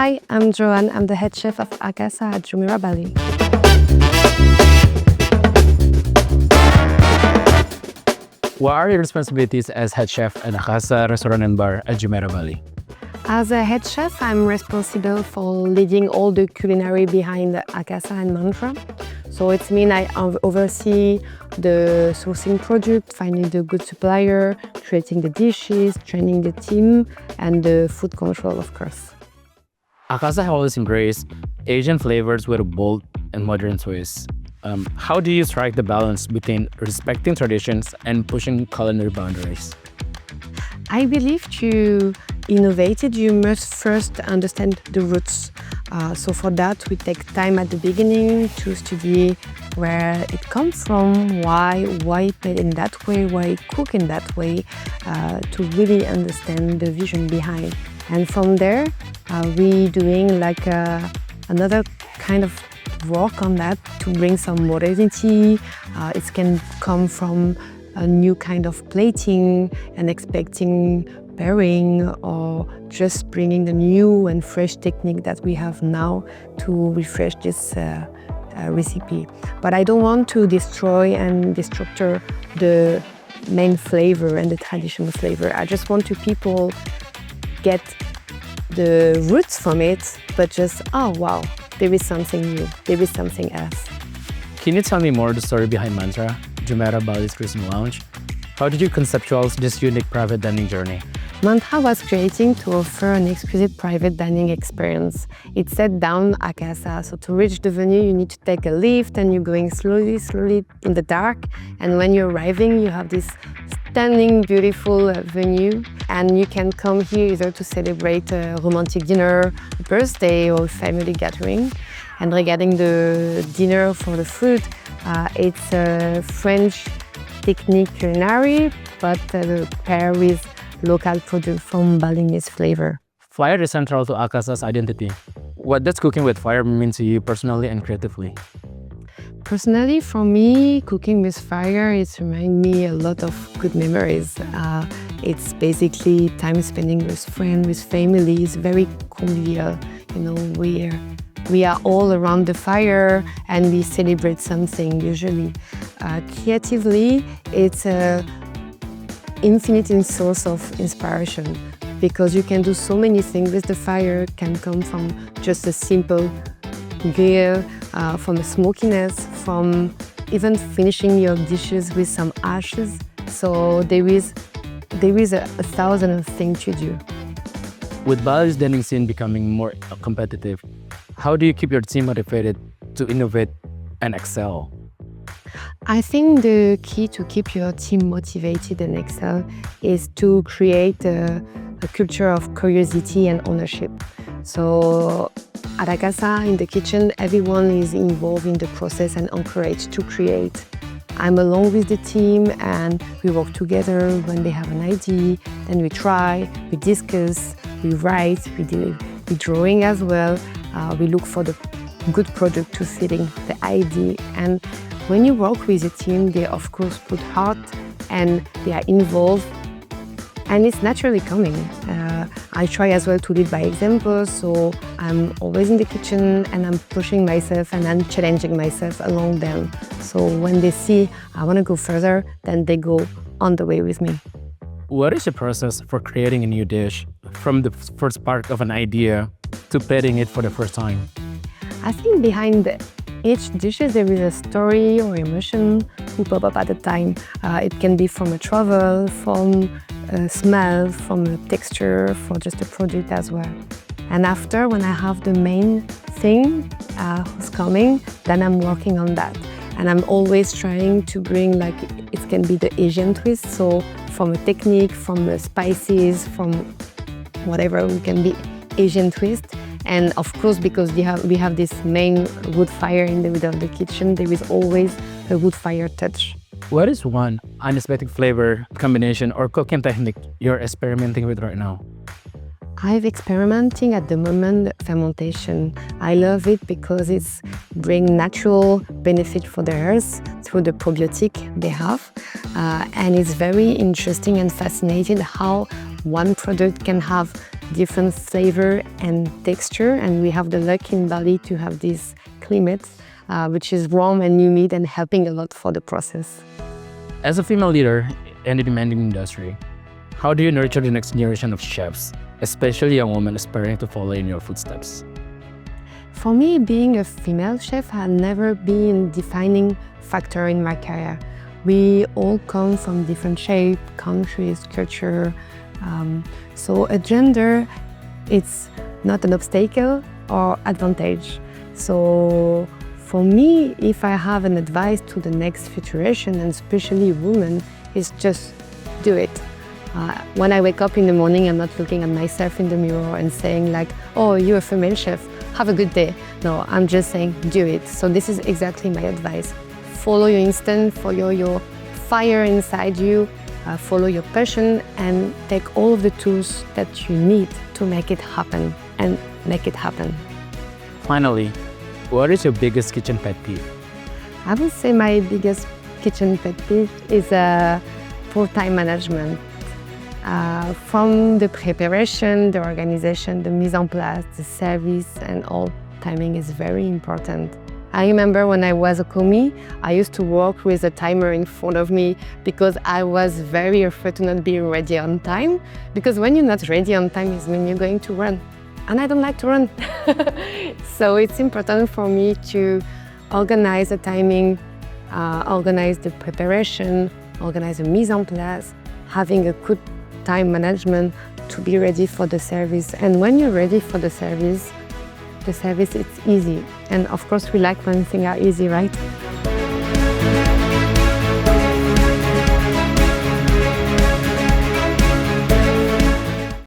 Hi, I'm Joan. I'm the head chef of AKASA at Jumeirah Bali. What are your responsibilities as head chef at AKASA Restaurant Bar at Jumeirah Bali? As a head chef, I'm responsible for leading all the culinary behind AKASA and Mantra. So it means I oversee the sourcing product, finding the good supplier, creating the dishes, training the team, and the food control, of course. AKASA has always embraced Asian flavors with a bold and modern twist. How do you strike the balance between respecting traditions and pushing culinary boundaries? I believe to innovate it, you must first understand the roots. So for that, we take time at the beginning to study where it comes from, why it made in that way, why it cooked in that way, to really understand the vision behind. And from there, we doing like another kind of work on that to bring some modernity. It can come from a new kind of plating and expecting pairing, or just bringing the new and fresh technique that we have now to refresh this recipe. But I don't want to destroy and destructure the main flavor and the traditional flavor. I just want to people get the roots from it, but just, oh wow, there is something new, there is something else. Can you tell me more the story behind Mantra, Jumeirah Bali's Christmas lounge? How did you conceptualize this unique private dining journey? Mantra was creating to offer an exquisite private dining experience. It set down AKASA, so to reach the venue you need to take a lift and you're going slowly in the dark, and when you're arriving you have this stunning, beautiful venue, and you can come here either to celebrate a romantic dinner, a birthday, or a family gathering. And regarding the dinner for the food, it's a French technique culinary, but paired with local product from Balinese flavor. Fire is central to AKASA's identity. What does cooking with fire mean to you personally and creatively? Personally, for me, cooking with fire, it reminds me a lot of good memories. It's basically time spending with friends, with family. It's very convivial. You know, we are all around the fire and we celebrate something usually. Creatively, it's an infinite source of inspiration, because you can do so many things with the fire. It can come from just a simple grill, from a smokiness, from even finishing your dishes with some ashes. So there is a thousand of things to do. With Bali's dining scene becoming more competitive, how do you keep your team motivated to innovate and excel? I think the key to keep your team motivated and excel is to create a culture of curiosity and ownership. So at AKASA, in the kitchen, everyone is involved in the process and encouraged to create. I'm along with the team and we work together when they have an idea, then we try, we discuss, we write, we drawing as well. We look for the good product to fitting the idea. And when you work with a team, they of course put heart and they are involved, and it's naturally coming. I try as well to lead by example, so I'm always in the kitchen and I'm pushing myself and I'm challenging myself along them. So when they see I want to go further, then they go on the way with me. What is the process for creating a new dish, from the first spark of an idea to plating it for the first time? I think behind each dish there is a story or emotion who pop up at a time. It can be from a travel, from a smell, from a texture, for just a product as well. And after, when I have the main thing who's coming, then I'm working on that. And I'm always trying to bring, like, it can be the Asian twist, so from a technique, from the spices, from whatever, it can be Asian twist. And of course, because we have this main wood fire in the middle of the kitchen, there is always a wood fire touch. What is one unexpected flavor combination or cooking technique you're experimenting with right now? I'm experimenting at the moment fermentation. I love it because it's bring natural benefit for the earth through the probiotic they have. And it's very interesting and fascinating how one product can have different flavor and texture. And we have the luck in Bali to have this climate, which is warm and humid and helping a lot for the process. As a female leader in the demanding industry, how do you nurture the next generation of chefs, especially young women aspiring to follow in your footsteps? For me, being a female chef had never been a defining factor in my career. We all come from different shapes, countries, culture. So a gender, it's not an obstacle or advantage. So for me, if I have an advice to the next generation, and especially women, is just do it. When I wake up in the morning, I'm not looking at myself in the mirror and saying like, oh, you're a female chef, have a good day. No, I'm just saying do it. So this is exactly my advice. Follow your instinct, follow your fire inside you, follow your passion, and take all of the tools that you need to make it happen and make it happen. Finally, what is your biggest kitchen pet peeve? I would say my biggest kitchen pet peeve is poor time management. From the preparation, the organization, the mise en place, the service, and all, timing is very important. I remember when I was a commis, I used to work with a timer in front of me because I was very afraid to not be ready on time. Because when you're not ready on time is when you're going to run. And I don't like to run. So it's important for me to organize the timing, organize the preparation, organize the mise en place, having a good time management to be ready for the service. And when you're ready for the service, it's easy. And of course, we like when things are easy, right?